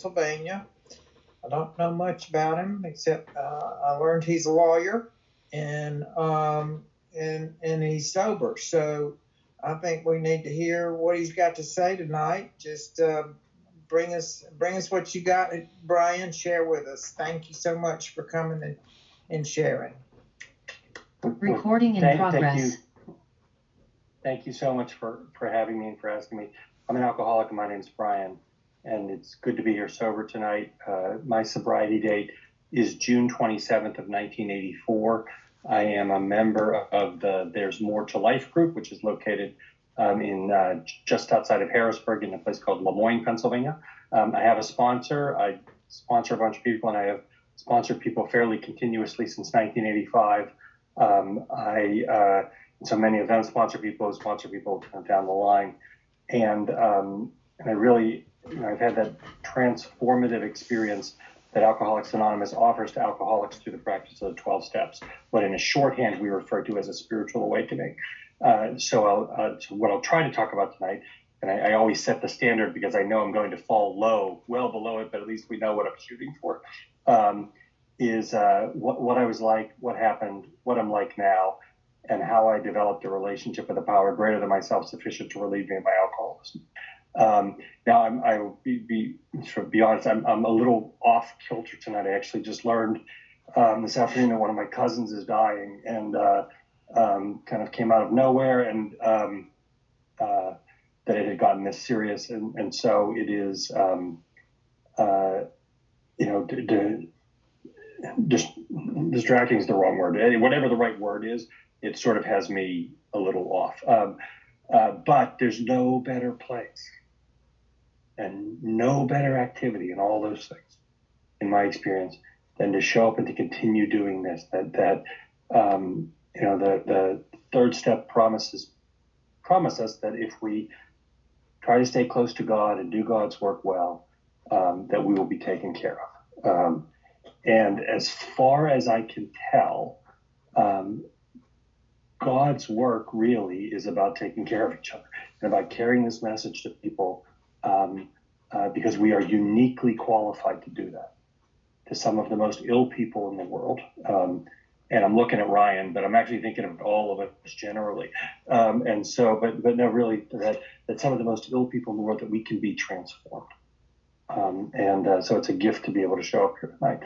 Pennsylvania. I don't know much about him except I learned he's a lawyer and he's sober. So I think we need to hear what he's got to say tonight. Just bring us what you got, Brian. Share with us. Thank you so much for coming and sharing. Recording in progress. Thank you so much for having me and for asking me. I'm an alcoholic and my name's Brian, and it's good to be here sober tonight. My sobriety date is June 27th of 1984. I am a member of the There's More to Life group, which is located in just outside of Harrisburg in a place called Lemoyne, Pennsylvania. I have a sponsor. I sponsor a bunch of people, and I have sponsored people fairly continuously since 1985. So many of them sponsor people down the line. And I really, I've had that transformative experience that Alcoholics Anonymous offers to alcoholics through the practice of the 12 steps, what in a shorthand we refer to as a spiritual awakening. So what I'll try to talk about tonight, and I always set the standard because I know I'm going to fall low, well below it, but at least we know what I'm shooting for, is what I was like, what happened, what I'm like now, and how I developed a relationship with a power greater than myself sufficient to relieve me of my alcoholism. Now I will be honest, I'm a little off kilter tonight. I actually just learned this afternoon that one of my cousins is dying, and kind of came out of nowhere, and that it had gotten this serious, and so it is, distracting is the wrong word. Whatever the right word is, it sort of has me a little off. But there's no better place and no better activity in all those things, in my experience, than to show up and to continue doing this. The third step promise us that if we try to stay close to God and do God's work well, that we will be taken care of. And as far as I can tell, God's work really is about taking care of each other and about carrying this message to people, because we are uniquely qualified to do that to some of the most ill people in the world. And I'm looking at Ryan, but I'm actually thinking of all of us generally. And so, but no, really, that some of the most ill people in the world, that we can be transformed. So it's a gift to be able to show up here tonight.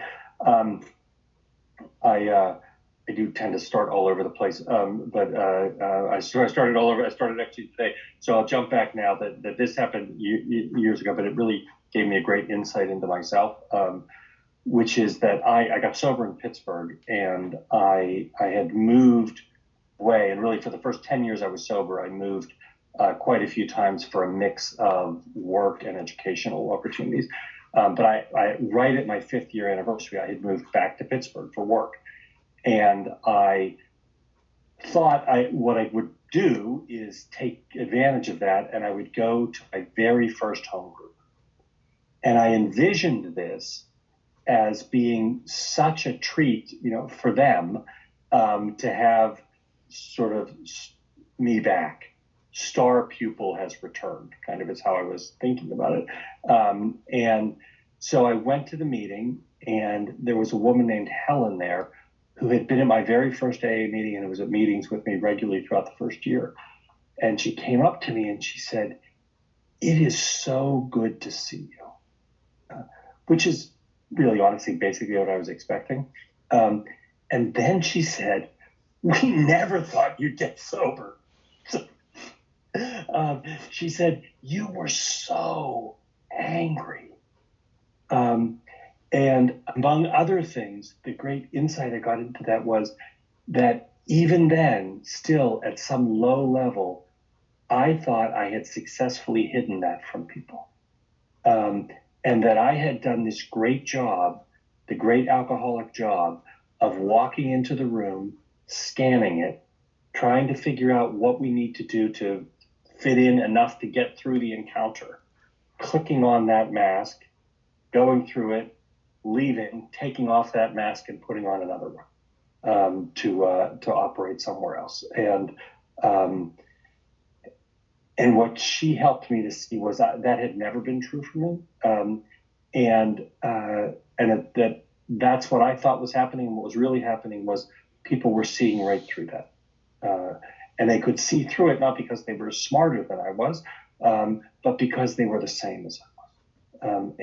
I do tend to start all over the place, but I started all over. I started actually today, so I'll jump back now. That this happened years ago, but it really gave me a great insight into myself, which is that I got sober in Pittsburgh, and I had moved away, and really for the first 10 years I was sober, I moved quite a few times for a mix of work and educational opportunities. But I right at my 5th year anniversary, I had moved back to Pittsburgh for work. And I thought what I would do is take advantage of that, and I would go to my very first home group. And I envisioned this as being such a treat, for them, to have sort of me back. Star pupil has returned, kind of is how I was thinking about it. And so I went to the meeting, and there was a woman named Helen there who had been at my very first AA meeting and was at meetings with me regularly throughout the first year. And she came up to me and she said, "It is so good to see you," which is really, honestly, basically what I was expecting. And then she said, "We never thought you'd get sober." She said, "You were so angry." And among other things, the great insight I got into that was that even then, still at some low level, I thought I had successfully hidden that from people. And that I had done this great job, the great alcoholic job, of walking into the room, scanning it, trying to figure out what we need to do to fit in enough to get through the encounter, clicking on that mask, going through it, leaving, taking off that mask and putting on another one, to operate somewhere else. And what she helped me to see was that had never been true for me. That's what I thought was happening. What was really happening was people were seeing right through that, and they could see through it not because they were smarter than I was, but because they were the same as I was.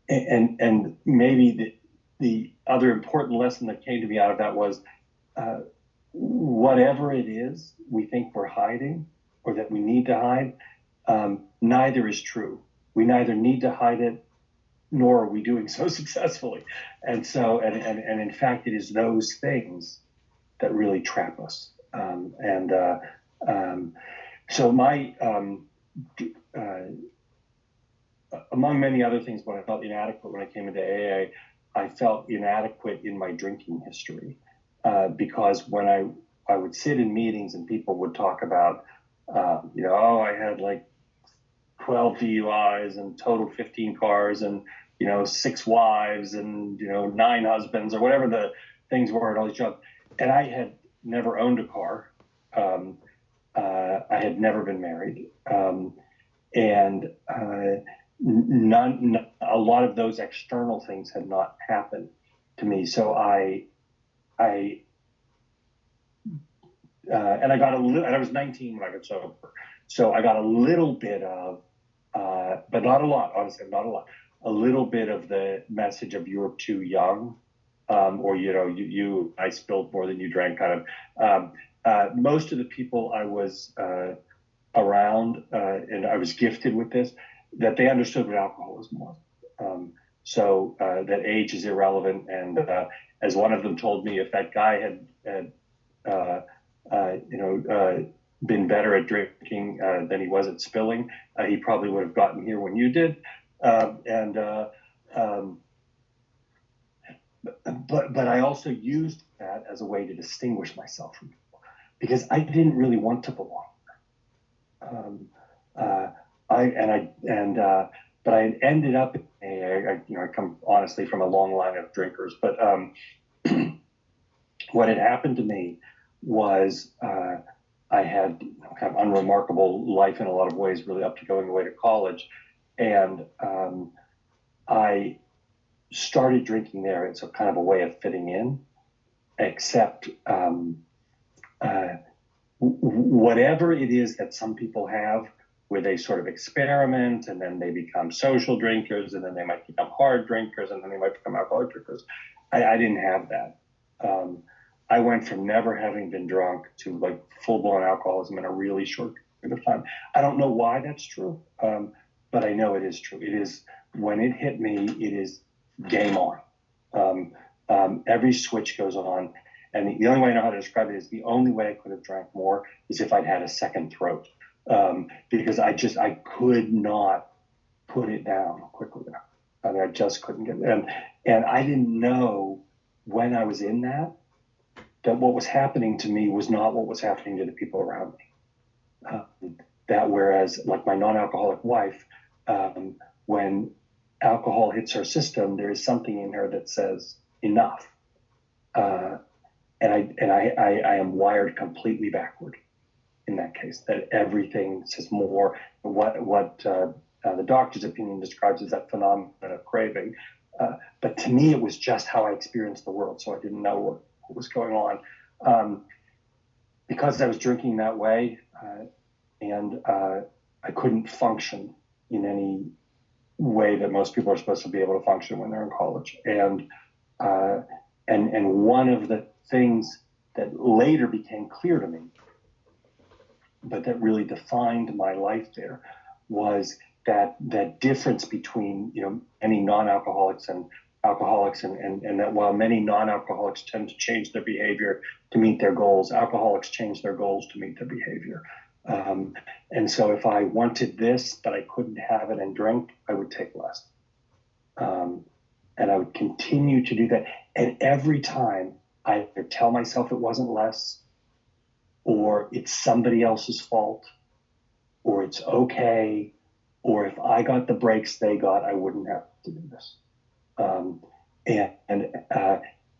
And maybe the other important lesson that came to me out of that was, whatever it is we think we're hiding or that we need to hide, neither is true. We neither need to hide it, nor are we doing so successfully. And so, and in fact, it is those things that really trap us. So among many other things, when I felt inadequate when I came into AA, I felt inadequate in my drinking history, because when I would sit in meetings and people would talk about, oh, I had like 12 DUIs and totaled 15 cars and, 6 wives and, 9 husbands or whatever the things were at all these jobs. And I had never owned a car. I had never been married. And a lot of those external things had not happened to me. So I got a little, and I was 19 when I got sober. So I got a little bit of, but not a lot, honestly, not a lot, a little bit of the message of you're too young, or, I spilled more than you drank kind of. Most of the people I was around, and I was gifted with this, that they understood what alcoholism was. So that age is irrelevant. And as one of them told me, if that guy had been better at drinking than he was at spilling, he probably would have gotten here when you did. But I also used that as a way to distinguish myself from people, because I didn't really want to belong. But I ended up, I come honestly from a long line of drinkers, but what had happened to me was I had kind of unremarkable life in a lot of ways, really up to going away to college. And I started drinking there. It's a kind of a way of fitting in, except whatever it is that some people have, where they sort of experiment and then they become social drinkers and then they might become hard drinkers and then they might become alcoholic drinkers. I didn't have that. I went from never having been drunk to like full-blown alcoholism in a really short period of time. I don't know why that's true, but I know it is true. It is, when it hit me, it is game on. Every switch goes on. And the only way I know how to describe it is the only way I could have drank more is if I'd had a second throat. Because I could not put it down quickly enough. I mean, I just couldn't get it. And I didn't know when I was in that what was happening to me was not what was happening to the people around me. That whereas, like my non-alcoholic wife, when alcohol hits her system, there is something in her that says enough. And I am wired completely backward in that case, that everything says more. What the doctor's opinion describes as that phenomenon of craving. But to me, it was just how I experienced the world. So I didn't know what was going on. Because I was drinking that way, and I couldn't function in any way that most people are supposed to be able to function when they're in college. And one of the things that later became clear to me, but that really defined my life there, was that difference between any non-alcoholics and alcoholics, and that while many non-alcoholics tend to change their behavior to meet their goals, alcoholics change their goals to meet their behavior. And so if I wanted this, but I couldn't have it and drink, I would take less. And I would continue to do that. And every time I either tell myself it wasn't less, or it's somebody else's fault, or it's okay, or if I got the breaks they got, I wouldn't have to do this.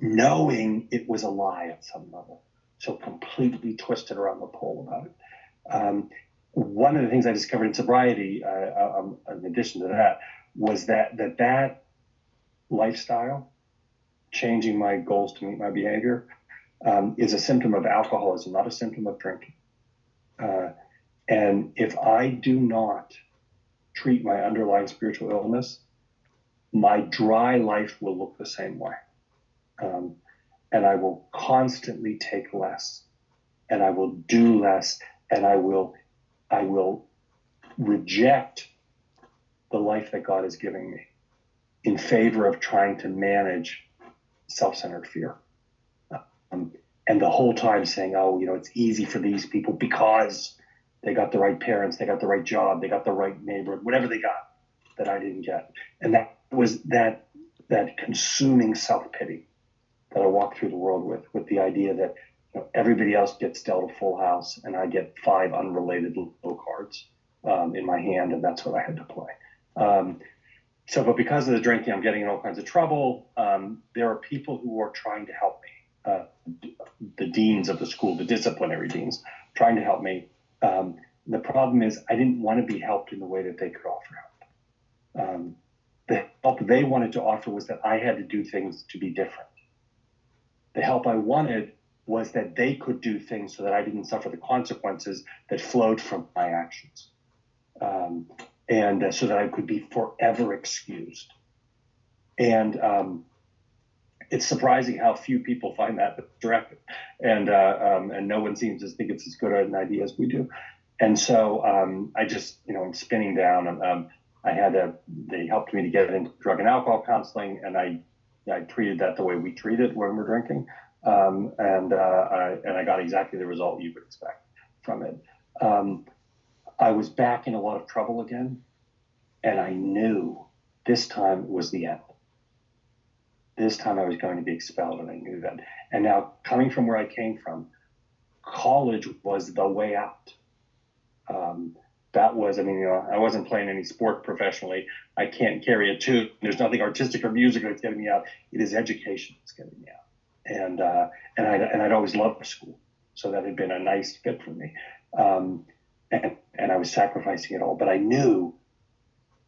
Knowing it was a lie at some level, so completely twisted around the pole about it. one of the things I discovered in sobriety, in addition to that, was that lifestyle, changing my goals to meet my behavior, is a symptom of alcoholism, not a symptom of drinking. And if I do not treat my underlying spiritual illness, my dry life will look the same way. And I will constantly take less, and I will do less, and I will reject the life that God is giving me in favor of trying to manage self-centered fear. And the whole time saying, oh, it's easy for these people because they got the right parents, they got the right job, they got the right neighborhood, whatever they got that I didn't get. And that was that consuming self-pity that I walked through the world with the idea that everybody else gets dealt a full house and I get 5 unrelated low cards in my hand, and that's what I had to play. But because of the drinking, I'm getting in all kinds of trouble. There are people who are trying to help me, the deans of the school, the disciplinary deans, trying to help me. The problem is I didn't want to be helped in the way that they could offer help. The help they wanted to offer was that I had to do things to be different. The help I wanted was that they could do things so that I didn't suffer the consequences that flowed from my actions. And so that I could be forever excused. And it's surprising how few people find that attractive, and no one seems to think it's as good an idea as we do. And so I just, I'm spinning down. They helped me to get into drug and alcohol counseling, and I treated that the way we treat it when we're drinking, and I got exactly the result you would expect from it. I was back in a lot of trouble again, and I knew this time was the end. This time I was going to be expelled, and I knew that. And now, coming from where I came from, college was the way out. That was, I wasn't playing any sport professionally. I can't carry a tune. There's nothing artistic or musical that's getting me out. It is education that's getting me out. And I'd always loved school, so that had been a nice fit for me. And I was sacrificing it all. But I knew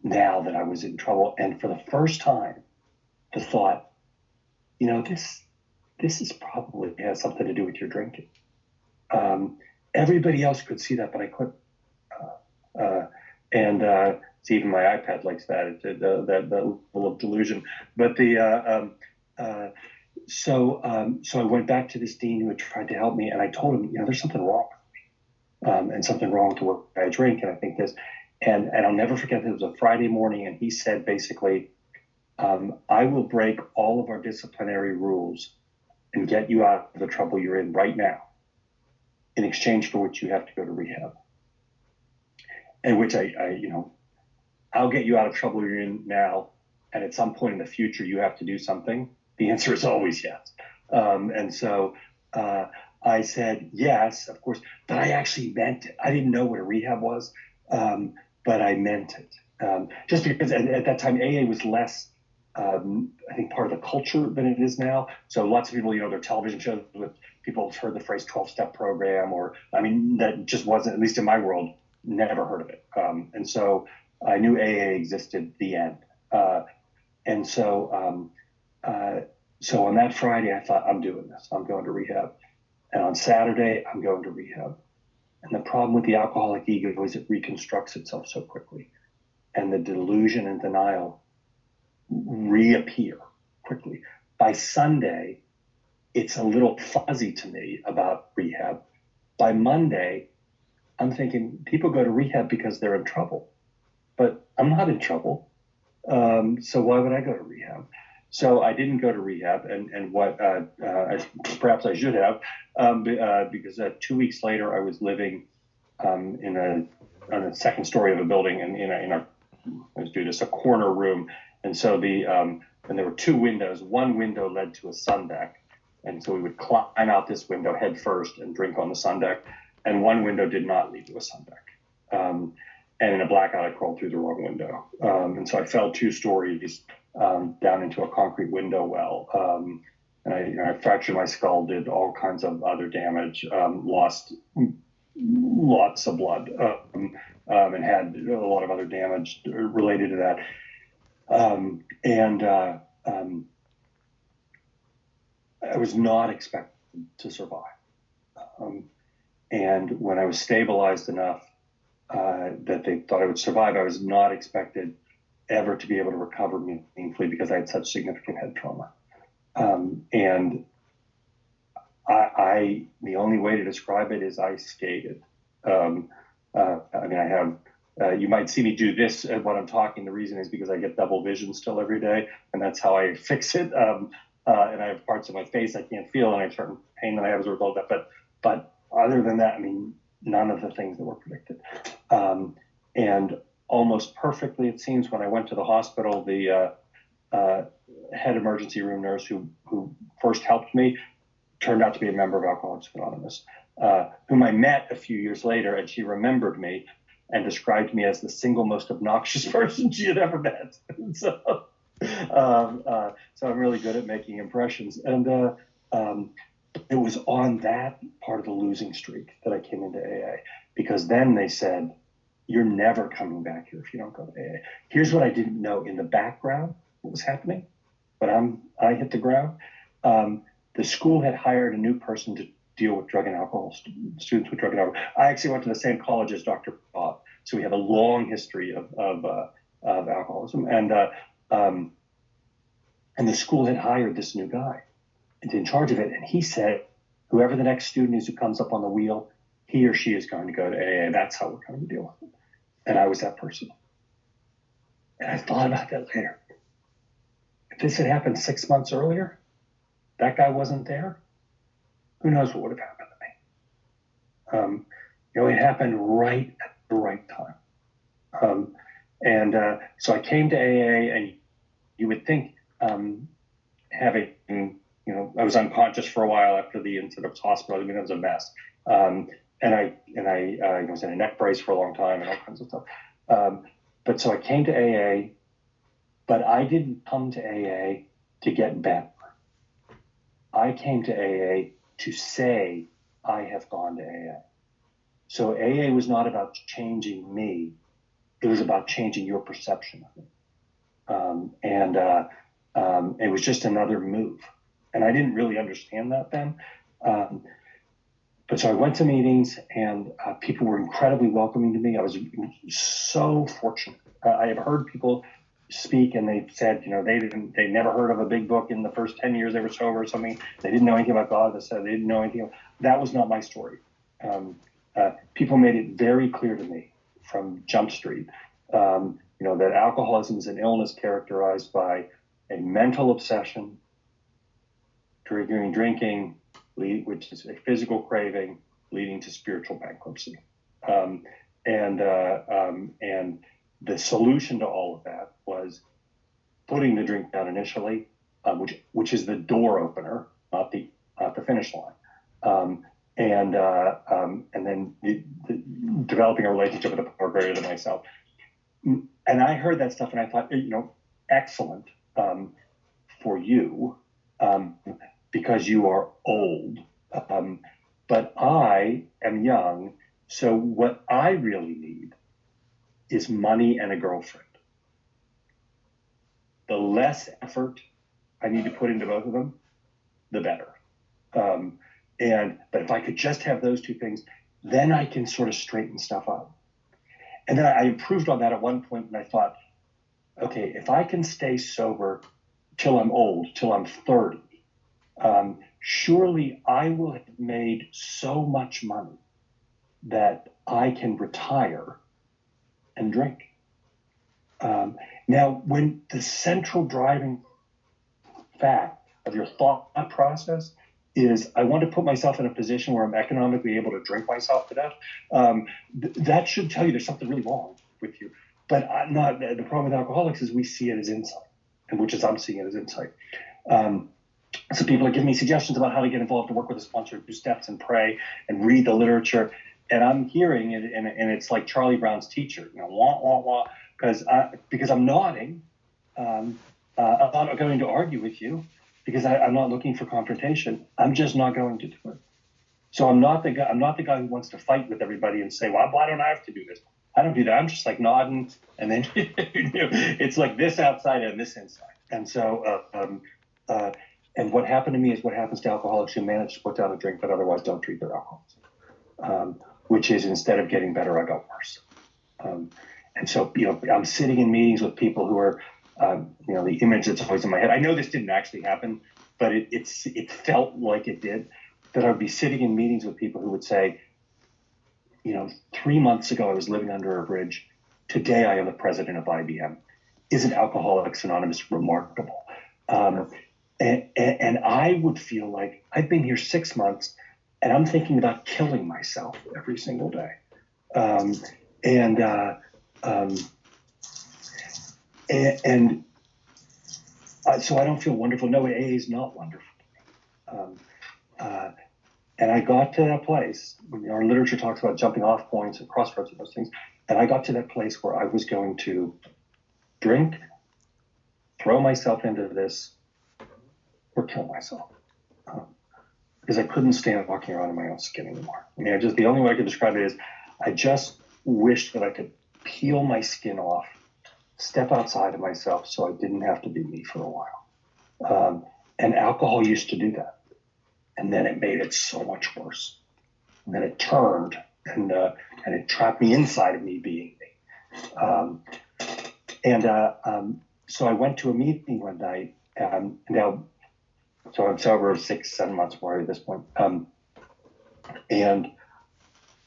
now that I was in trouble. And for the first time, the thought, this is probably has something to do with your drinking. Everybody else could see that, but I couldn't. See, even my iPad likes that, that level of delusion. But so I went back to this dean who had tried to help me, and I told him, there's something wrong with me, and something wrong with the way I drink, and I think this, and I'll never forget that it was a Friday morning, and he said basically, I will break all of our disciplinary rules and get you out of the trouble you're in right now, in exchange for which you have to go to rehab. And which I'll get you out of trouble you're in now, and at some point in the future you have to do something. The answer is always yes. And so I said yes, of course, but I actually meant it. I didn't know what a rehab was, but I meant it. Just because at that time AA was less, I think, part of the culture than it is now. So lots of people, there are television shows with people have heard the phrase 12-step program, that just wasn't, at least in my world, never heard of it. And so I knew AA existed, the end. And so on that Friday, I thought, I'm doing this. I'm going to rehab. And on Saturday, I'm going to rehab. And the problem with the alcoholic ego is it reconstructs itself so quickly. And the delusion and denial reappear quickly. By Sunday, it's a little fuzzy to me about rehab. By Monday, I'm thinking people go to rehab because they're in trouble, but I'm not in trouble. So why would I go to rehab? So I didn't go to rehab, and what perhaps I should have, because 2 weeks later I was living on a second story of a building, and let's do this, a corner room, and so and there were 2 windows. One window led to a sun deck, and so we would climb out this window head first and drink on the sun deck. And one window did not lead to a sun deck. And in a blackout, I crawled through the wrong window. And so I fell 2 stories down into a concrete window well. And I fractured my skull, did all kinds of other damage, lost lots of blood. and had a lot of other damage related to that. I was not expected to survive. And when I was stabilized enough that they thought I would survive, I was not expected ever to be able to recover meaningfully because I had such significant head trauma. And the only way to describe it is I skated. I mean, I have, you might see me do this when I'm talking. The reason is because I get double vision still every day, and that's how I fix it. And I have parts of my face I can't feel, and I have certain pain that I have as a result of that. But other than that, I mean, none of the things that were predicted. And almost perfectly, it seems, when I went to the hospital, the head emergency room nurse who first helped me turned out to be a member of Alcoholics Anonymous, whom I met a few years later, and she remembered me and described me as the single most obnoxious person she had ever met. So I'm really good at making impressions. And it was on that part of the losing streak that I came into AA, because then they said, you're never coming back here if you don't go to AA. Here's what I didn't know in the background, what was happening when I hit the ground. The school had hired a new person to deal with drug and alcohol, students with drug and alcohol. I actually went to the same college as Dr. Bob, so we have a long history of alcoholism. And the school had hired this new guy in charge of it, and he said, whoever the next student is who comes up on the wheel, he or she is going to go to AA, and that's how we're going to deal with it. And I was that person. And I thought about that later. If this had happened 6 months earlier, that guy wasn't there, who knows what would have happened to me. It happened right at the right time. So I came to AA, and you would think having, I was unconscious for a while after the incident of hospital. I mean, it was a mess. And I was in a neck brace for a long time and all kinds of stuff. But so I came to AA, but I didn't come to AA to get better. I came to AA to say I have gone to AA. So AA was not about changing me. It was about changing your perception of me. It was just another move. And I didn't really understand that then. But so I went to meetings, and people were incredibly welcoming to me. I was so fortunate. I have heard people speak, and they said, they never heard of a big book in the first 10 years they were sober or something. They didn't know anything about God. They said they didn't know anything. That was not my story. People made it very clear to me from Jump Street, that alcoholism is an illness characterized by a mental obsession, drinking, which is a physical craving leading to spiritual bankruptcy. And the solution to all of that was putting the drink down initially, which is the door opener, not the finish line. And then developing a relationship with a power greater than myself. And I heard that stuff, and I thought, excellent for you, because you are old. But I am young, so what I really need is money and a girlfriend. The less effort I need to put into both of them, the better. But if I could just have those two things, then I can sort of straighten stuff out. And then I improved on that at one point, and I thought, okay, if I can stay sober till I'm old, till I'm 30, surely I will have made so much money that I can retire and drink. Now, when the central driving fact of your thought process is I want to put myself in a position where I'm economically able to drink myself to death, that should tell you there's something really wrong with you. But the problem with alcoholics is we see it as insight, and which is I'm seeing it as insight. So people are giving me suggestions about how to get involved and work with a sponsor, do steps and pray and read the literature. And I'm hearing it, and it's like Charlie Brown's teacher, wah, wah, wah, because I'm nodding. I'm not going to argue with you because I'm not looking for confrontation. I'm just not going to do it. So I'm not the guy. I'm not the guy who wants to fight with everybody and say, "Well, why don't I have to do this?" I don't do that. I'm just like nodding, and then it's like this outside and this inside. And so, and what happened to me is what happens to alcoholics who manage to put down a drink but otherwise don't treat their alcoholism, which is instead of getting better, I got worse. And so, I'm sitting in meetings with people who are, the image that's always in my head. I know this didn't actually happen, but it felt like it did. That I would be sitting in meetings with people who would say, 3 months ago I was living under a bridge. Today I am the president of IBM. Isn't Alcoholics Anonymous remarkable? And I would feel like I've been here 6 months and I'm thinking about killing myself every single day. So I don't feel wonderful. No, AA is not wonderful. And I got to that place. Our literature talks about jumping off points and crossroads and those things. And I got to that place where I was going to drink, throw myself into this, or kill myself. Because I couldn't stand walking around in my own skin anymore. I mean, the only way I could describe it is I just wished that I could peel my skin off, step outside of myself so I didn't have to be me for a while. And alcohol used to do that. And then it made it so much worse. And then it turned and it trapped me inside of me being me. So I went to a meeting one night. So I'm sober 6-7 months more at this point. And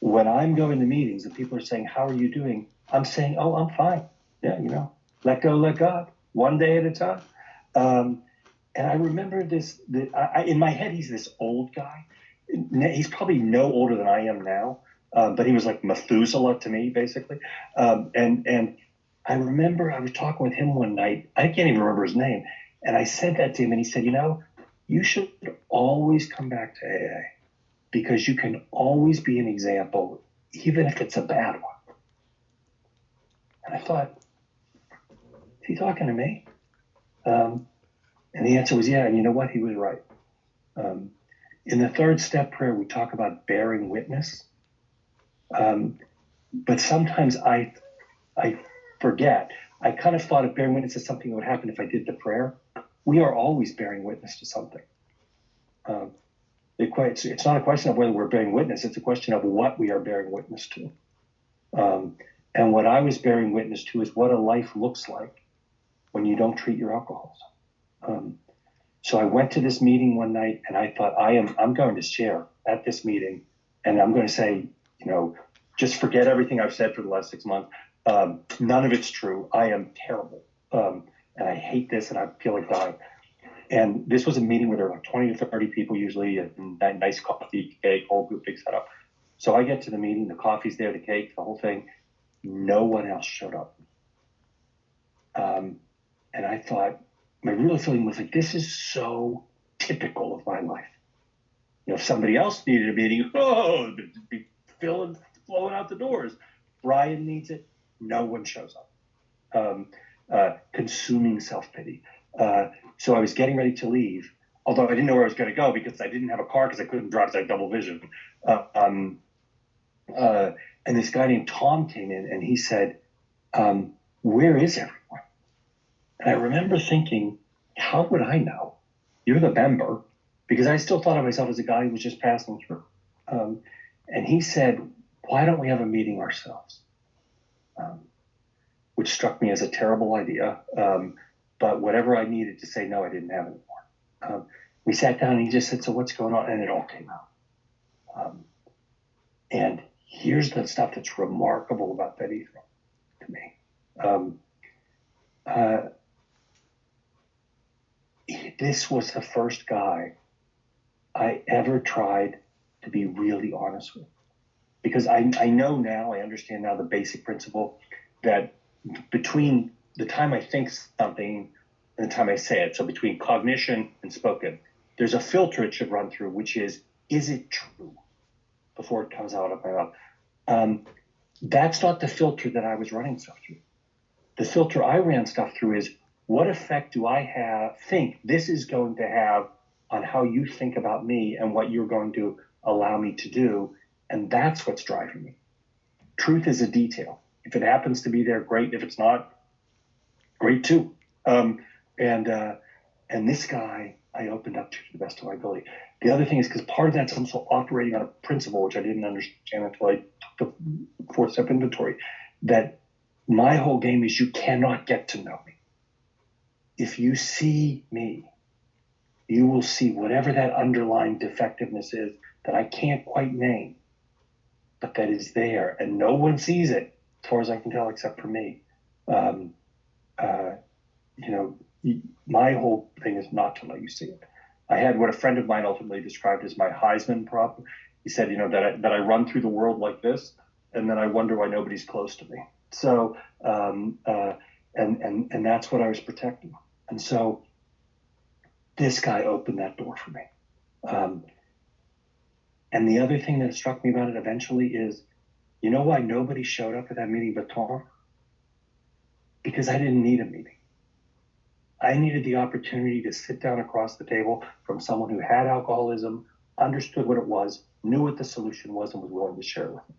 when I'm going to meetings and people are saying, "How are you doing?" I'm saying, "Oh, I'm fine. Yeah, let go, let God, one day at a time." And I remember this, in my head, he's this old guy. He's probably no older than I am now, but he was like Methuselah to me, basically. And I remember I was talking with him one night. I can't even remember his name. And I said that to him, and he said, "You should always come back to AA because you can always be an example, even if it's a bad one." And I thought, is he talking to me? And the answer was yeah. And you know what? He was right. In the third step prayer, we talk about bearing witness. But sometimes I forget. I kind of thought of bearing witness as something that would happen if I did the prayer. We are always bearing witness to something. It's not a question of whether we're bearing witness. It's a question of what we are bearing witness to. And what I was bearing witness to is what a life looks like when you don't treat your alcoholism. So I went to this meeting one night and I thought, I'm going to share at this meeting and I'm going to say, just forget everything I've said for the last 6 months. None of it's true. I am terrible. And I hate this and I feel like dying. And this was a meeting where there were like 20 to 30 people usually, and that nice coffee, cake, whole group, big setup. So I get to the meeting, the coffee's there, the cake, the whole thing. No one else showed up. And I thought, my real feeling was like, this is so typical of my life. If somebody else needed a meeting, it'd be flowing out the doors. Brian needs it. No one shows up. Consuming self-pity. So I was getting ready to leave, although I didn't know where I was going to go because I didn't have a car because I couldn't drive because I had double vision. And this guy named Tom came in and he said, "Where is everyone?" And I remember thinking, how would I know? You're the member, because I still thought of myself as a guy who was just passing through. And he said, "Why don't we have a meeting ourselves?" Which struck me as a terrible idea. But whatever I needed to say no, I didn't have anymore. We sat down and he just said, "So what's going on?" And it all came out. And here's the stuff that's remarkable about that evening to me. This was the first guy I ever tried to be really honest with. Because I know now, I understand now the basic principle that between the time I think something and the time I say it, so between cognition and spoken, there's a filter it should run through, which is it true? Before it comes out of my mouth. That's not the filter that I was running stuff through. The filter I ran stuff through is, what effect do I think this is going to have on how you think about me and what you're going to allow me to do. And that's what's driving me. Truth is a detail. If it happens to be there, great. If it's not, great too. And this guy, I opened up to the best of my ability. The other thing is, because part of that's also operating on a principle, which I didn't understand until I took the 4-step inventory, that my whole game is you cannot get to know me. If you see me, you will see whatever that underlying defectiveness is that I can't quite name, but that is there, and no one sees it, as far as I can tell, except for me. My whole thing is not to let you see it. I had what a friend of mine ultimately described as my Heisman problem. He said, that I run through the world like this, and then I wonder why nobody's close to me. So, and that's what I was protecting. And so this guy opened that door for me. And the other thing that struck me about it eventually is, you know why nobody showed up at that meeting but Tom? Because I didn't need a meeting. I needed the opportunity to sit down across the table from someone who had alcoholism, understood what it was, knew what the solution was, and was willing to share it with me.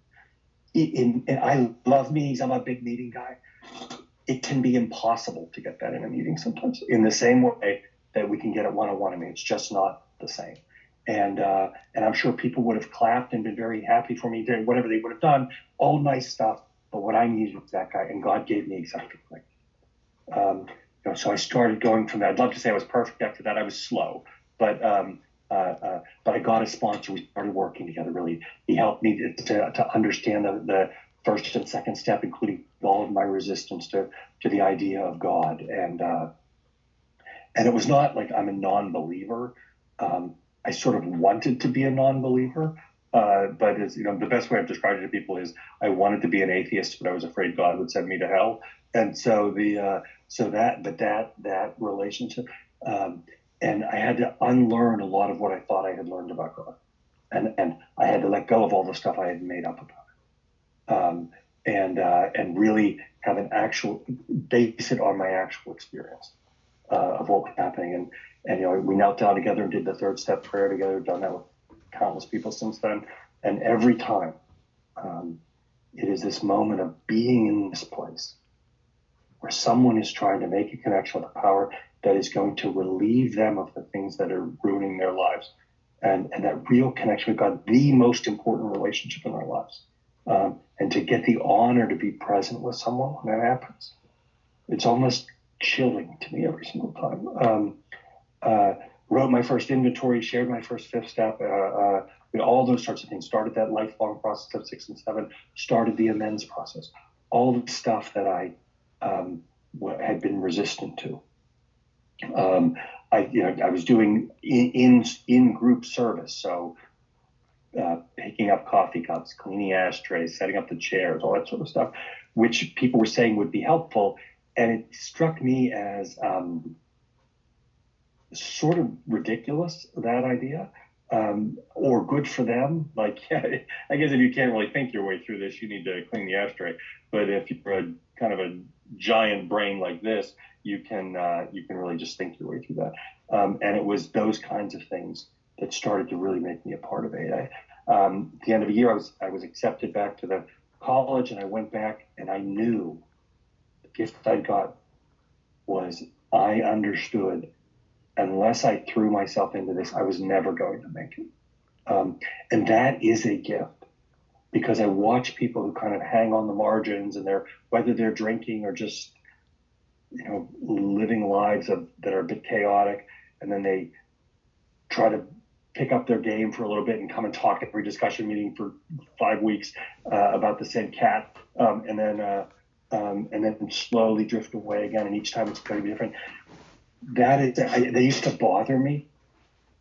And I love meetings. I'm a big meeting guy. It can be impossible to get that in a meeting sometimes, in the same way that we can get it one-on-one. I mean, it's just not the same. And I'm sure people would have clapped and been very happy for me, doing whatever they would have done, all nice stuff. But what I needed was that guy, and God gave me exactly right. So I started going from that. I'd love to say I was perfect after that. I was slow, but I got a sponsor. We started working together. Really, he helped me to understand the first and second step, including all of my resistance to the idea of God. And it was not like I'm a non-believer. I sort of wanted to be a non-believer, but as the best way I've described it to people is I wanted to be an atheist, but I was afraid God would send me to hell. And so that relationship, and I had to unlearn a lot of what I thought I had learned about God, and I had to let go of all the stuff I had made up about it, and really have an actual base it on my actual experience of what was happening. And we knelt down together and did the 3rd step prayer together. We've done that with countless people since then, and every time it is this moment of being in this place where someone is trying to make a connection with a power that is going to relieve them of the things that are ruining their lives. And that real connection with God, the most important relationship in our lives. And to get the honor to be present with someone when that happens, it's almost chilling to me every single time. Wrote my first inventory, shared my first 5th step, all those sorts of things. Started that lifelong process of 6 and 7, started the amends process. All the stuff that I had been resistant to. I was doing in group service, so picking up coffee cups, cleaning ashtrays, setting up the chairs, all that sort of stuff, which people were saying would be helpful, and it struck me as sort of ridiculous, that idea, or good for them. Like, I guess if you can't really think your way through this, you need to clean the ashtray. But if you're a kind of a giant brain like this, you can really just think your way through that. And it was those kinds of things that started to really make me a part of AA. At the end of the year, I was accepted back to the college, and I went back, and I knew the gift I got was I understood unless I threw myself into this, I was never going to make it. And that is a gift, because I watch people who kind of hang on the margins, and whether they're drinking or just living lives that are a bit chaotic, and then they try to pick up their game for a little bit and come and talk at every discussion meeting for 5 weeks about the same cat, and then slowly drift away again, and each time it's going to be different. They used to bother me.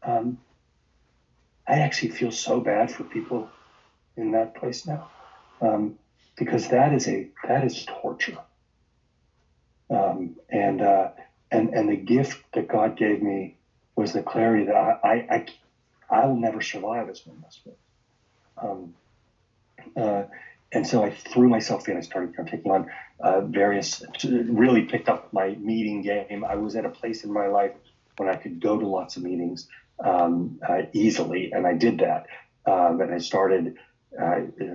I actually feel so bad for people in that place now, because that is torture. And the gift that God gave me was the clarity that I will never survive as one of those. And so I threw myself in. I started taking on really picked up my meeting game. I was at a place in my life when I could go to lots of meetings easily, and I did that. And I started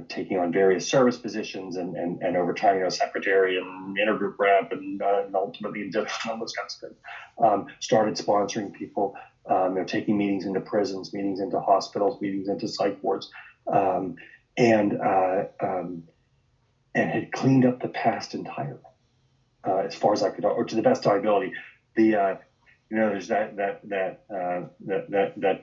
taking on various service positions and over time, secretary and intergroup rep and ultimately in all those kinds of things. Started sponsoring people, taking meetings into prisons, meetings into hospitals, meetings into psych wards, and had cleaned up the past entirely, as far as I could, or to the best of my ability. There's that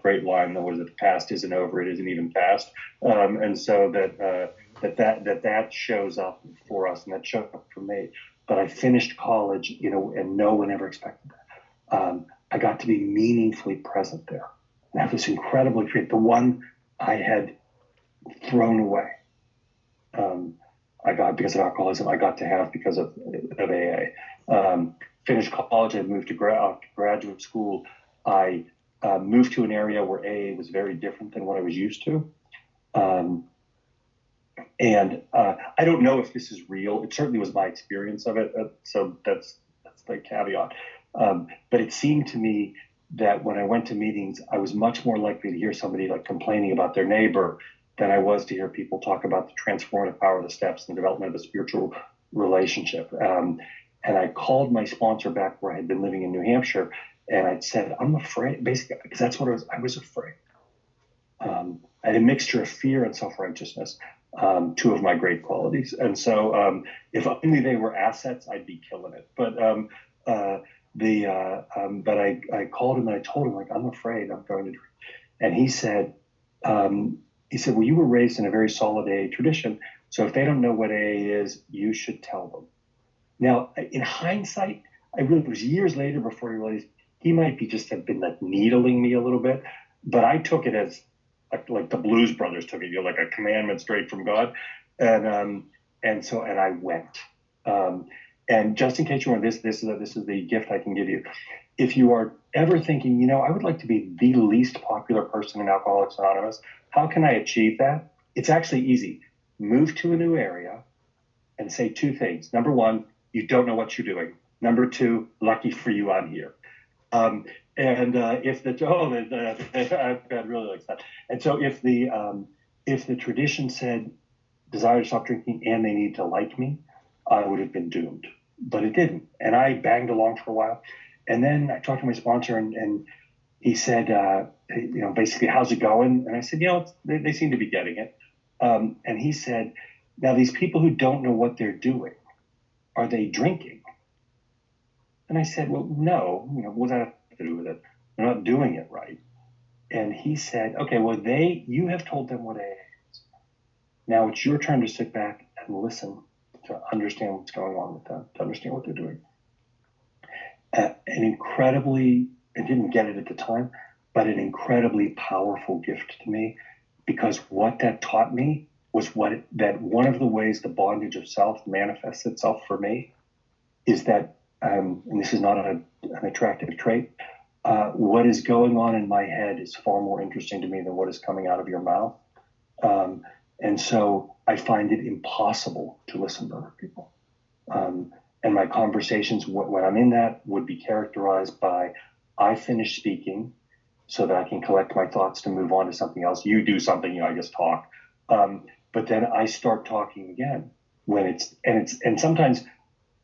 great line that was that the past isn't over, it isn't even past, and so that shows up for us, and that showed up for me. But I finished college, and no one ever expected that. I got to be meaningfully present there, and that was incredibly great. The one I had thrown away, I got because of alcoholism. I got to have because of AA. Finished college, I moved to graduate school. I moved to an area where AA was very different than what I was used to. And I don't know if this is real. It certainly was my experience of it. So that's the caveat. But it seemed to me that when I went to meetings, I was much more likely to hear somebody like complaining about their neighbor than I was to hear people talk about the transformative power of the steps and the development of a spiritual relationship. And I called my sponsor back where I had been living in New Hampshire, and I'd said, I'm afraid, basically, because that's what I was afraid. I had a mixture of fear and self-righteousness, two of my great qualities. And so if only they were assets, I'd be killing it. But I called him and I told him, I'm afraid I'm going to drink. And he said, well, you were raised in a very solid AA tradition, so if they don't know what AA is, you should tell them. Now, in hindsight, it was years later before I realized he might be just have been like needling me a little bit, but I took it as like the Blues Brothers took it, like a commandment straight from God, and I went. And just in case you're wondering, this is the gift I can give you. If you are ever thinking, I would like to be the least popular person in Alcoholics Anonymous, how can I achieve that? It's actually easy. Move to a new area and say two things. Number one, you don't know what you're doing. Number two, lucky for you, I'm here. If I'd really like that. And so if the tradition said desire to stop drinking and they need to like me, I would have been doomed. But it didn't. And I banged along for a while. And then I talked to my sponsor and he said, basically, how's it going? And I said, they seem to be getting it. And he said, now these people who don't know what they're doing, are they drinking? And I said, well, no, what does that have to do with it? They're not doing it right. And he said, okay, well, you have told them what AA is. Now it's your turn to sit back and listen to understand what's going on with them, to understand what they're doing. An incredibly, I didn't get it at the time, but an incredibly powerful gift to me, because what that taught me was that one of the ways the bondage of self manifests itself for me is that, and this is not an attractive trait, what is going on in my head is far more interesting to me than what is coming out of your mouth. And so I find it impossible to listen to other people. And my conversations, when I'm in that, would be characterized by, I finish speaking so that I can collect my thoughts to move on to something else. You do something, I just talk. But then I start talking again and sometimes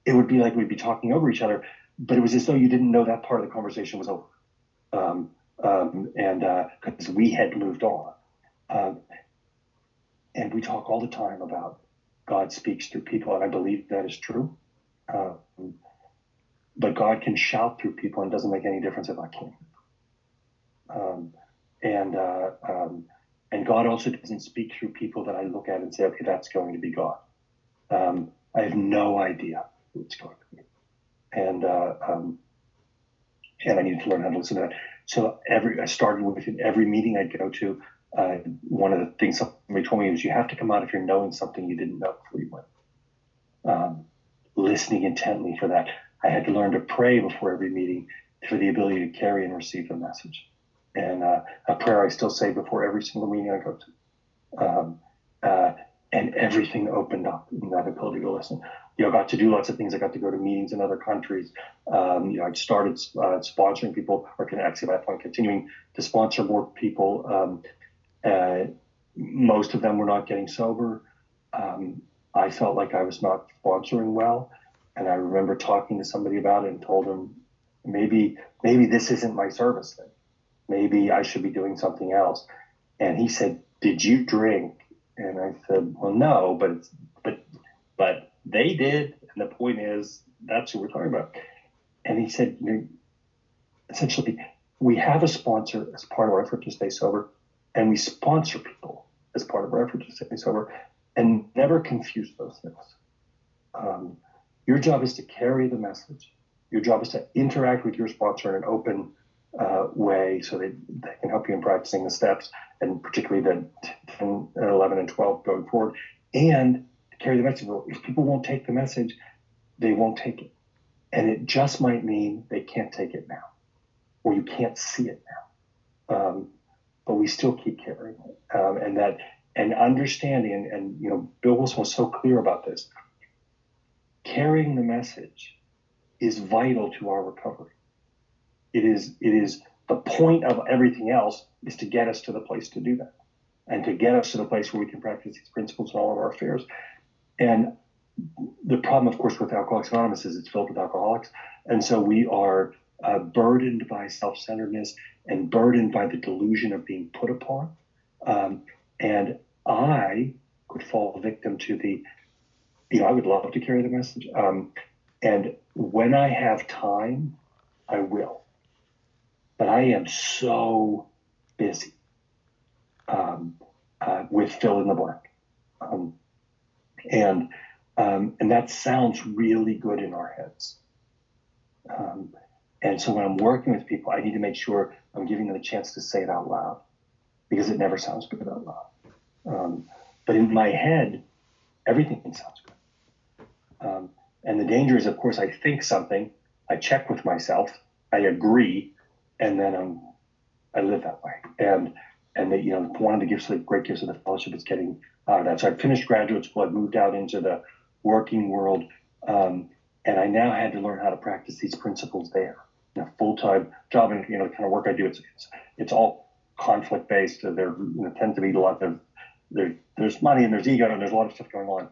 it would be like we'd be talking over each other, but it was as though you didn't know that part of the conversation was over. Because we had moved on. And we talk all the time about God speaks through people, and I believe that is true. But God can shout through people, and it doesn't make any difference if I can't. And God also doesn't speak through people that I look at and say, okay, that's going to be God. I have no idea who it's going to be. And I needed to learn how to listen to that. So I started with every meeting I'd go to, one of the things somebody told me was you have to come out if you're knowing something you didn't know before you went. Listening intently for that. I had to learn to pray before every meeting for the ability to carry and receive the message. And a prayer I still say before every single meeting I go to. And everything opened up in that ability to listen. I got to do lots of things. I got to go to meetings in other countries. I started sponsoring people, or actually at that point continuing to sponsor more people. most of them were not getting sober. I felt like I was not sponsoring well. And I remember talking to somebody about it and told them, maybe this isn't my service thing. Maybe I should be doing something else. And he said, did you drink? And I said, well, no, but they did. And the point is, that's who we're talking about. And he said, essentially, we have a sponsor as part of our effort to stay sober, and we sponsor people as part of our effort to stay sober, and never confuse those things. Your job is to carry the message. Your job is to interact with your sponsor in an open way so that they can help you in practicing the steps, and particularly the 10, 11, and 12 going forward, and to carry the message. If people won't take the message, they won't take it. And it just might mean they can't take it now, or you can't see it now. But we still keep carrying it. And understanding, and Bill Wilson was so clear about this, carrying the message is vital to our recovery. It is the point of everything else is to get us to the place to do that, and to get us to the place where we can practice these principles in all of our affairs. And the problem, of course, with Alcoholics Anonymous is it's filled with alcoholics. And so we are burdened by self-centeredness and burdened by the delusion of being put upon. And I could fall victim to I would love to carry the message. And when I have time, I will. But I am so busy with fill in the blank. And that sounds really good in our heads. And so when I'm working with people, I need to make sure I'm giving them a chance to say it out loud, because it never sounds good out loud. But in my head, everything sounds good. And the danger is, of course, I think something, I check with myself, I agree, and then I live that way. And one of the great gifts of the fellowship is getting out of that. So I finished graduate school, I moved out into the working world, and I now had to learn how to practice these principles there. In a full-time job, and the kind of work I do, it's all conflict-based. There tends to be a lot of there's money and there's ego and there's a lot of stuff going on.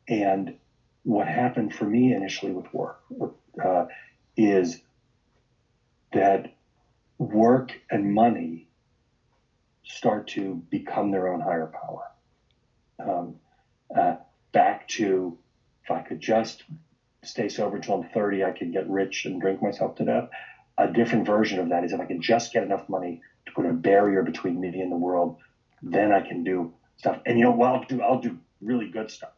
And what happened for me initially with work is that work and money start to become their own higher power. Back to, if I could just stay sober until I'm 30, I could get rich and drink myself to death. A different version of that is, if I can just get enough money to put a barrier between me and the world, then I can do stuff. And I'll do really good stuff.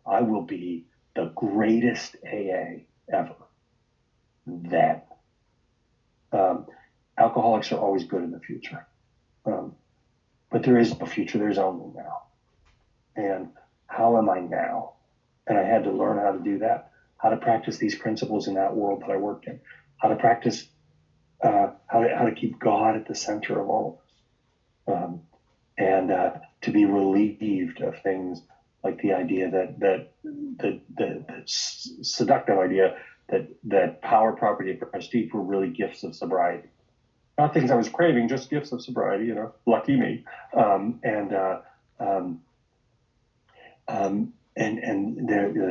I will be the greatest AA ever. Then. Alcoholics are always good in the future. But there is no future, there's only now. And how am I now? And I had to learn how to do that, how to practice these principles in that world that I worked in, how to practice, how to keep God at the center of all of us, and to be relieved of things like the idea that the seductive idea that power, property, and prestige were really gifts of sobriety. Not things I was craving, just gifts of sobriety, lucky me. And the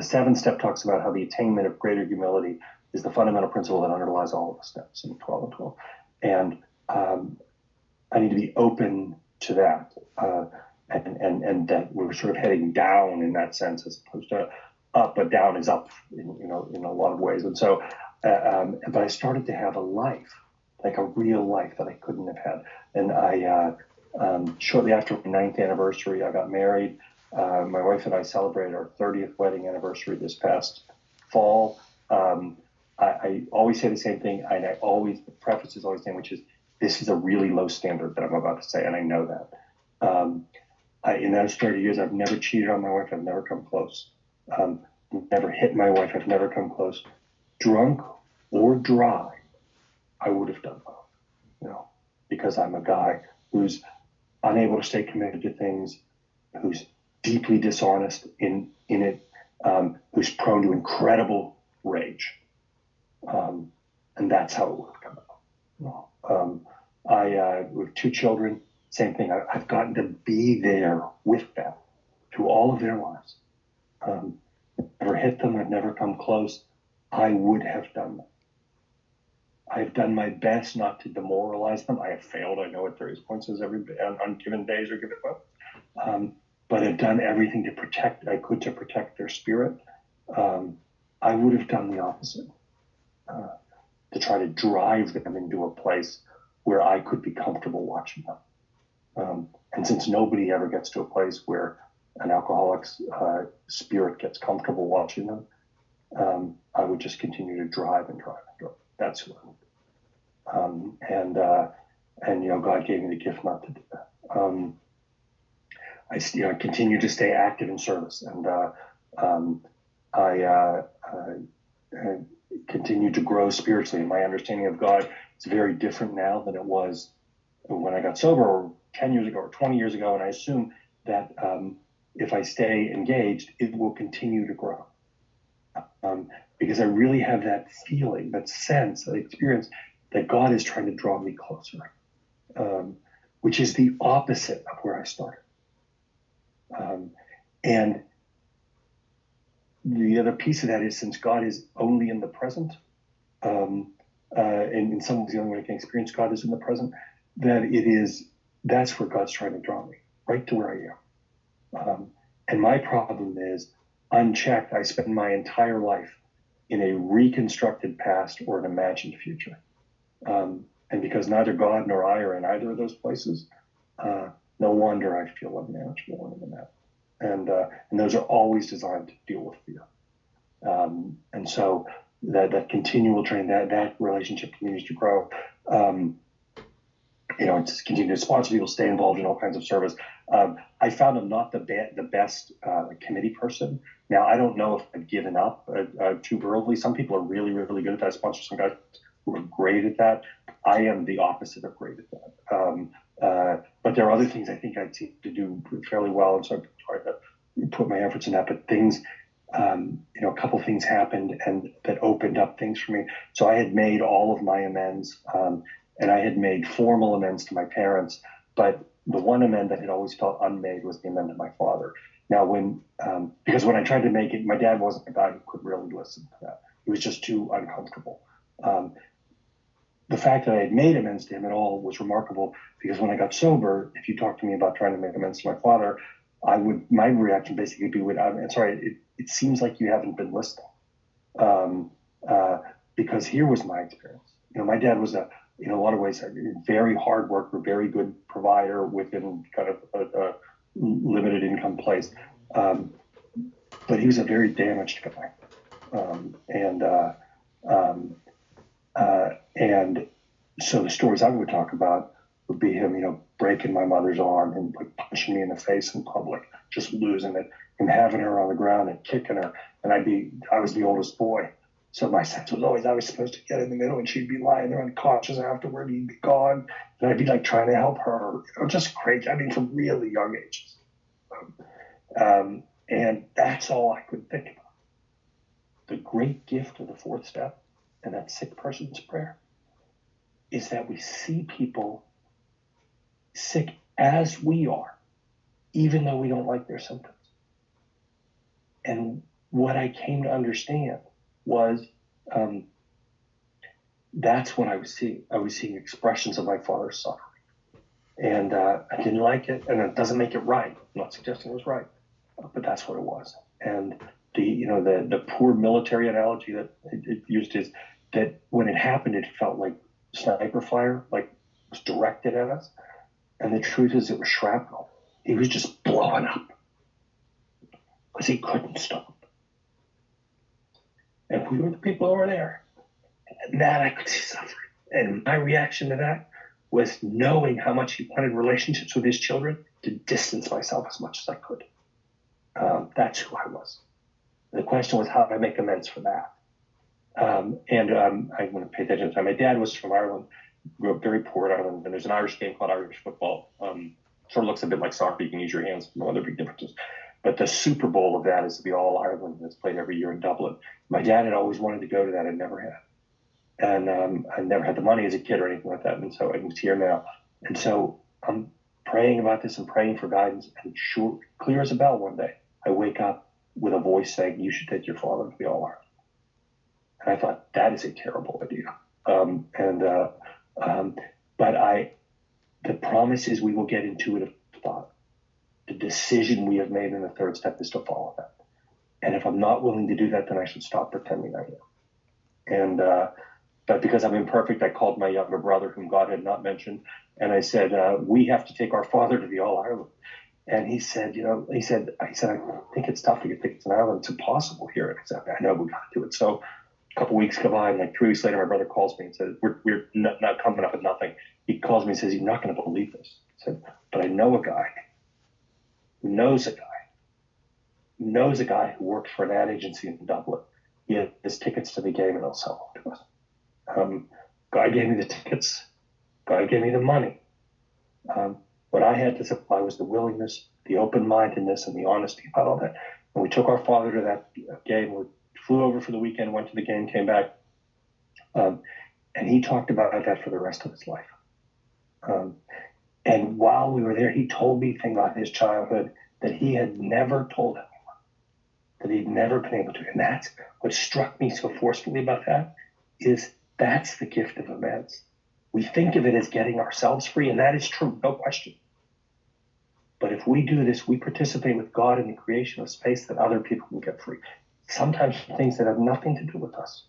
seventh step talks about how the attainment of greater humility is the fundamental principle that underlies all of the steps in 12 and 12. And I need to be open to that, and that we're sort of heading down in that sense, as opposed to up, but down is up in a lot of ways. And so, but I started to have a life, like a real life that I couldn't have had. And I, shortly after my 9th anniversary, I got married. My wife and I celebrated our 30th wedding anniversary this past fall. I always say the same thing, and the preface is always the same, which is, this is a really low standard that I'm about to say, and I know that. In those 30 years, I've never cheated on my wife. I've never come close. Never hit my wife. I've never come close. Drunk or dry, I would have done both, because I'm a guy who's unable to stay committed to things, who's deeply dishonest in it, who's prone to incredible rage. And that's how it would have come out. I, with 2 children, same thing. I've gotten to be there with them through all of their lives. Never hit them. I've never come close. I would have done that. I've done my best not to demoralize them. I have failed, I know, at various points on given days or given months. But I've done everything to protect their spirit. I would have done the opposite, to try to drive them into a place where I could be comfortable watching them. And since nobody ever gets to a place where an alcoholic's spirit gets comfortable watching them, I would just continue to drive and drive and drive. That's who I would. And God gave me the gift not to do that. I continue to stay active in service, and I continue to grow spiritually. My understanding of God is very different now than it was when I got sober, or 10 years ago, or 20 years ago. And I assume that if I stay engaged, it will continue to grow. Because I really have that feeling, that sense, that experience that God is trying to draw me closer, which is the opposite of where I started. And the other piece of that is, since God is only in the present, and in some ways the only way I can experience God is in the present, that's where God's trying to draw me, right to where I am. And my problem is, unchecked, I spend my entire life in a reconstructed past or an imagined future. And because neither God nor I are in either of those places, no wonder I feel unmanageable in that. And those are always designed to deal with fear. And so that continual training, that relationship continues to grow. Just continue to sponsor people, stay involved in all kinds of service. I found I'm not the best committee person. Now, I don't know if I've given up too early. Some people are really, really good at that. I sponsor some guys who are great at that. I am the opposite of great at that. But there are other things I think I seem to do fairly well, and so I try to put my efforts in that. But things, a couple things happened and that opened up things for me. So I had made all of my amends, and I had made formal amends to my parents, but the one amend that had always felt unmade was the amend to my father. Now, because when I tried to make it, my dad wasn't the guy who could really listen to that. He was just too uncomfortable. The fact that I had made amends to him at all was remarkable, because when I got sober, if you talked to me about trying to make amends to my father, my reaction basically be, I'm sorry, it seems like you haven't been listening. Because here was my experience. My dad was in a lot of ways, a very hard worker, very good provider within kind of a limited income place. But he was a very damaged guy. And so the stories I would talk about would be him, breaking my mother's arm and punching me in the face in public, just losing it, him having her on the ground and kicking her. And I was the oldest boy. So my sense was always I was supposed to get in the middle, and she'd be lying there unconscious afterward. He'd be gone, and I'd be trying to help her. Just crazy. From really young ages. And that's all I could think about. The great gift of the fourth step and that sick person's prayer is that we see people sick as we are, even though we don't like their symptoms. And what I came to understand was that's what I was seeing. I was seeing expressions of my father's suffering. And I didn't like it, and it doesn't make it right. I'm not suggesting it was right, but that's what it was. And the poor military analogy that it used is that when it happened, it felt like sniper fire, like it was directed at us. And the truth is, it was shrapnel. He was just blowing up because he couldn't stop. And we were the people over there. And that I could see suffering. And my reaction to that was, knowing how much he wanted relationships with his children, to distance myself as much as I could. That's who I was. The question was, how do I make amends for that? I want to pay attention to that. My dad was from Ireland, grew up very poor in Ireland, and there's an Irish game called Irish football. Sort of looks a bit like soccer. You can use your hands, no other big differences. But the Super Bowl of that is the All Ireland that's played every year in Dublin. My dad had always wanted to go to that and never had. And I never had the money as a kid or anything like that. And so I moved here now. And so I'm praying about this and praying for guidance, and sure, clear as a bell one day, I wake up with a voice saying, "You should take your father to the All Ireland." And I thought, that is a terrible idea. But the promise is we will get intuitive thought. The decision we have made in the third step is to follow that. And if I'm not willing to do that, then I should stop pretending I am. And but because I'm imperfect, I called my younger brother, whom God had not mentioned, and I said, "We have to take our father to the All Ireland." And he said, I said, "I think it's tough to get tickets in Ireland. It's impossible here." And I said, "I know, we got to do it." So a couple of weeks go by, and like 3 weeks later, my brother calls me and says, "We're not coming up with nothing." He calls me and says, "You're not going to believe this." I said, "But I know a guy who knows a guy who works for an ad agency in Dublin. He has tickets to the game, and he'll sell them to us." Guy gave me the tickets. Guy gave me the money. What I had to supply was the willingness, the open-mindedness, and the honesty about all that. And we took our father to that game. We flew over for the weekend, went to the game, came back. And he talked about that for the rest of his life. And while we were there, he told me things about his childhood that he had never told anyone, that he'd never been able to. And that's what struck me so forcefully about that, is that's the gift of amends. We think of it as getting ourselves free, and that is true, no question. But if we do this, we participate with God in the creation of space that other people can get free. Sometimes things that have nothing to do with us.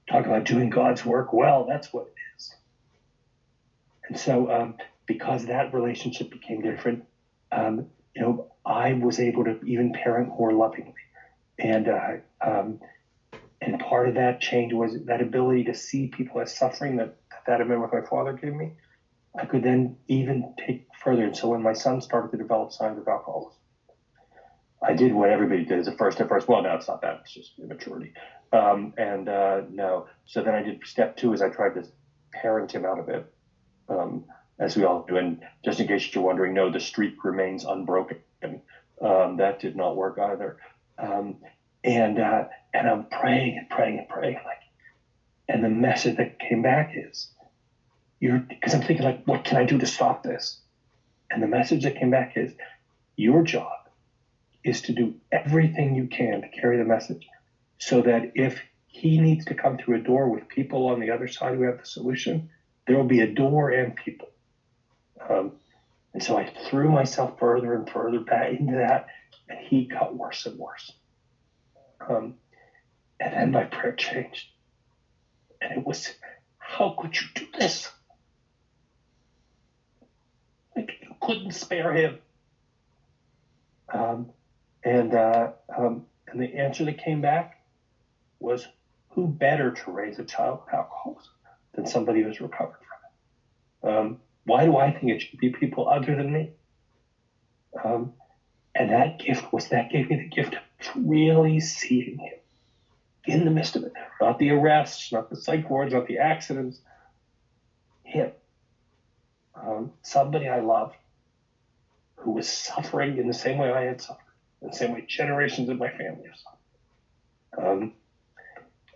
Talk about doing God's work well, that's what it is. And so because that relationship became different, I was able to even parent more lovingly. And part of that change was that ability to see people as suffering that event with my father gave me. I could then even take further. And so when my son started to develop signs of alcoholism, I did what everybody did as a first step. Well, no, it's not that. It's just immaturity. No. So then I did step 2 as I tried to parent him out of it, as we all do. And just in case you're wondering, no, the streak remains unbroken. That did not work either. And I'm praying and praying and praying, and the message that came back is, because I'm thinking, what can I do to stop this? And the message that came back is, your job is to do everything you can to carry the message, so that if he needs to come through a door with people on the other side who have the solution, there will be a door and people. And so I threw myself further and further back into that, and he got worse and worse. And then my prayer changed. And it was, how could you do this? You couldn't spare him. And the answer that came back was, who better to raise a child with alcoholism than somebody who's recovered from it? Why do I think it should be people other than me? And that gave me the gift of really seeing him in the midst of it. Not the arrests, not the psych wards, not the accidents. Him. Somebody I loved who was suffering in the same way I had suffered, in the same way generations of my family have suffered.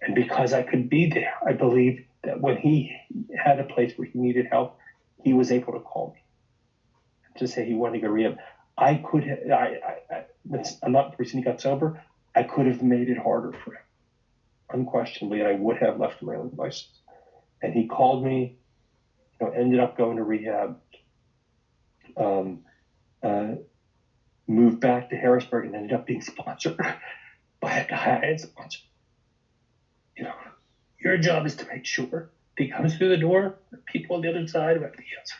And because I could be there, I believe that when he had a place where he needed help, he was able to call me to say he wanted to go rehab. I could have, I'm not the reason he got sober. I could have made it harder for him, unquestionably, and I would have left him my own devices. And he called me, ended up going to rehab, moved back to Harrisburg, and ended up being sponsored by a guy I had sponsored. Your job is to make sure if he comes through the door, the people on the other side have the answer.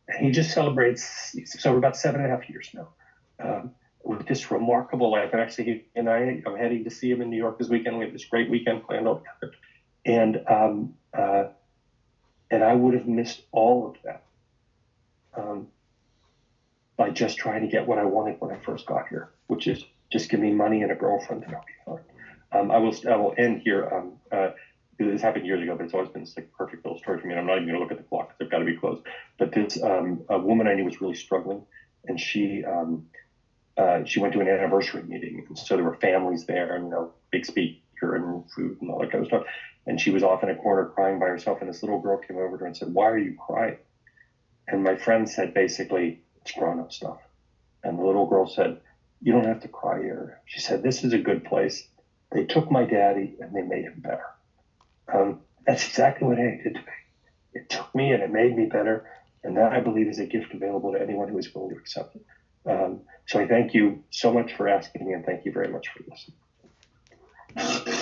And he just celebrates, he's sober about 7.5 years now, with this remarkable life. And actually, he and I'm heading to see him in New York this weekend. We have this great weekend planned all together. And I would have missed all of that by just trying to get what I wanted when I first got here, which is just give me money and a girlfriend and I'll be fine. I will end here. This happened years ago, but it's always been this perfect little story for me. And I'm not even going to look at the clock because I've got to be close. But this a woman I knew was really struggling, and she went to an anniversary meeting, and so there were families there, and big speaker, water and food and all that kind of stuff. And she was off in a corner crying by herself. And this little girl came over to her and said, "Why are you crying?" And my friend said, basically, "It's grown-up stuff." And the little girl said, "You don't have to cry here." She said, "This is a good place. They took my daddy and they made him better." That's exactly what AA did to me. It took me and it made me better. And that, I believe, is a gift available to anyone who is willing to accept it. So I thank you so much for asking me, and thank you very much for listening.